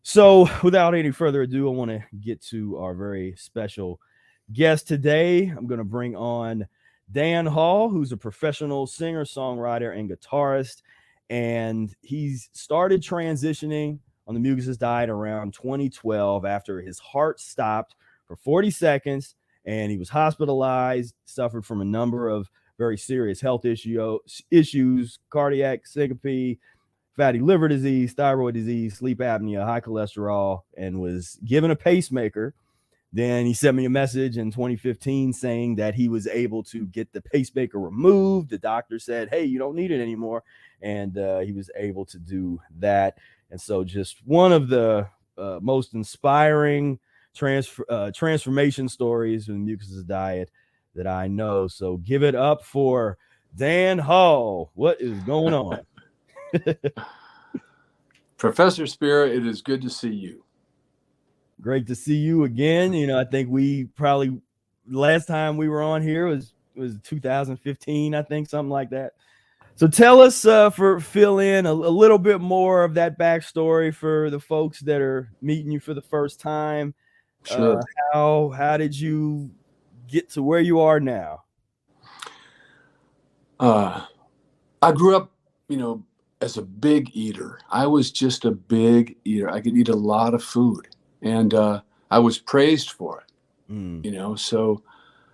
So, without any further ado, I want to get to our very special guest today. I'm going to bring on Dan Hall, who's a professional singer, songwriter, and guitarist. And he's started transitioning on the Mucusless diet around 2012 after his heart stopped for 40 seconds and he was hospitalized, suffered from a number of very serious health issues, cardiac syncope, fatty liver disease, thyroid disease, sleep apnea, high cholesterol, and was given a pacemaker. Then he sent me a message in 2015 saying that he was able to get the pacemaker removed. The doctor said, hey, you don't need it anymore. And he was able to do that. And so just one of the most inspiring transformation stories in the Mucusless diet that I know. So give it up for Dan Hall. What is going on? Professor Spira, it is good to see you. Great to see you again. You know, I think we probably last time we were on here was 2015, I think, something like that. So tell us fill in a little bit more of that backstory for the folks that are meeting you for the first time. Sure. How did you get to where you are now? I grew up, as a big eater. I was just a big eater. I could eat a lot of food, and I was praised for it. So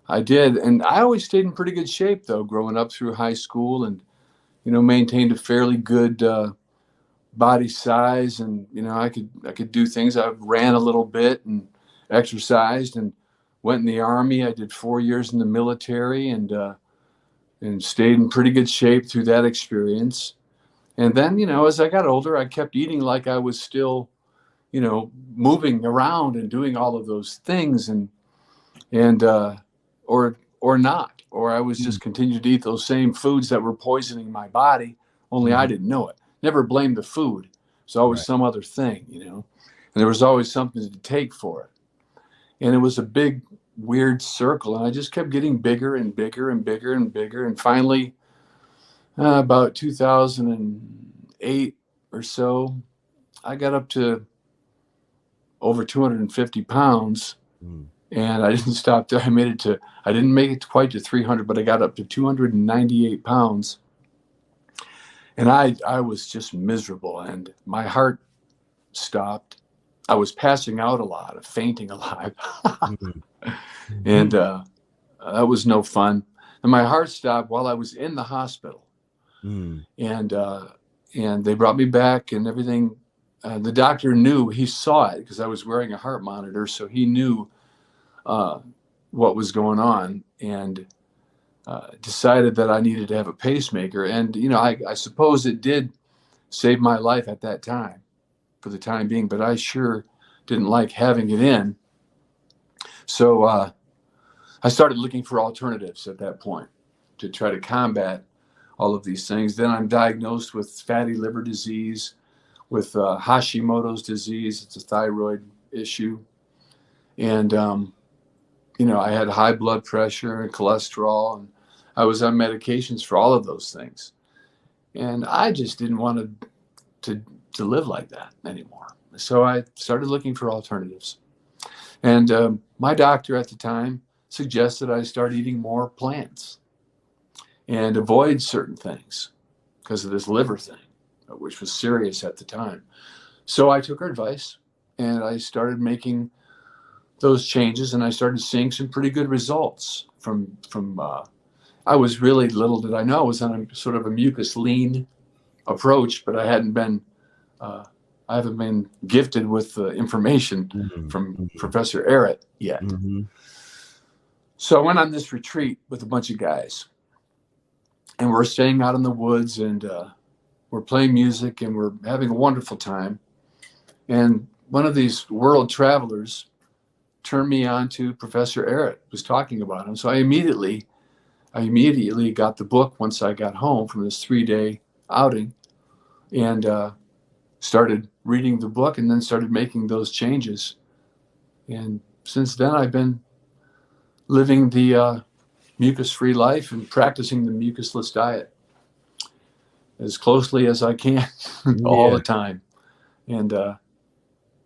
I did, and I always stayed in pretty good shape though, growing up through high school, and maintained a fairly good body size, and I could do things. I ran a little bit and exercised, and went in the Army. I did 4 years in the military, and stayed in pretty good shape through that experience. And then, as I got older, I kept eating like I was still, moving around and doing all of those things, or not, or I was just continuing to eat those same foods that were poisoning my body. Only I didn't know it. Never blamed the food. It's always some other thing, and there was always something to take for it. And it was a big, weird circle, and I just kept getting bigger and bigger and bigger and bigger. And finally, about 2008 or so, I got up to over 250 pounds, and I didn't stop there. I didn't make it quite to 300, but I got up to 298 pounds. And I was just miserable, and my heart stopped. I was passing out a lot, fainting a lot. And that was no fun. And my heart stopped while I was in the hospital. And they brought me back and everything. The doctor knew, he saw it because I was wearing a heart monitor. So he knew what was going on, and decided that I needed to have a pacemaker. And, I suppose it did save my life at that time for the time being, but I sure didn't like having it in. So I started looking for alternatives at that point to try to combat all of these things. Then I'm diagnosed with fatty liver disease, with Hashimoto's disease. It's a thyroid issue. And, I had high blood pressure and cholesterol, and I was on medications for all of those things. And I just didn't want to live like that anymore. So I started looking for alternatives. And my doctor at the time suggested I start eating more plants and avoid certain things because of this liver thing, which was serious at the time. So I took her advice, and I started making those changes, and I started seeing some pretty good results from I was really, little did I know, I was on a sort of a mucus lean approach, but I haven't been gifted with information from Professor Ehret yet. So I went on this retreat with a bunch of guys, and we're staying out in the woods, and we're playing music, and we're having a wonderful time. And one of these world travelers turned me on to Professor Ehret, was talking about him. So I immediately got the book once I got home from this 3-day outing, and started reading the book, and then started making those changes. And since then, I've been living the mucus-free life and practicing the mucusless diet as closely as I can all the time. And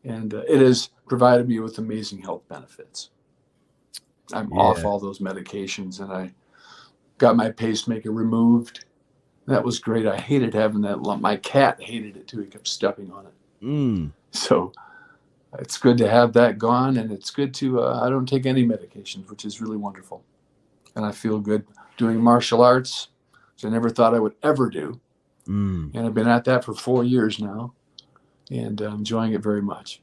And it has provided me with amazing health benefits. I'm off all those medications, and I got my pacemaker removed. That was great. I hated having that lump. My cat hated it too. He kept stepping on it. So it's good to have that gone, and it's good to, I don't take any medications, which is really wonderful. And I feel good doing martial arts, which I never thought I would ever do. And I've been at that for 4 years now, and I'm enjoying it very much.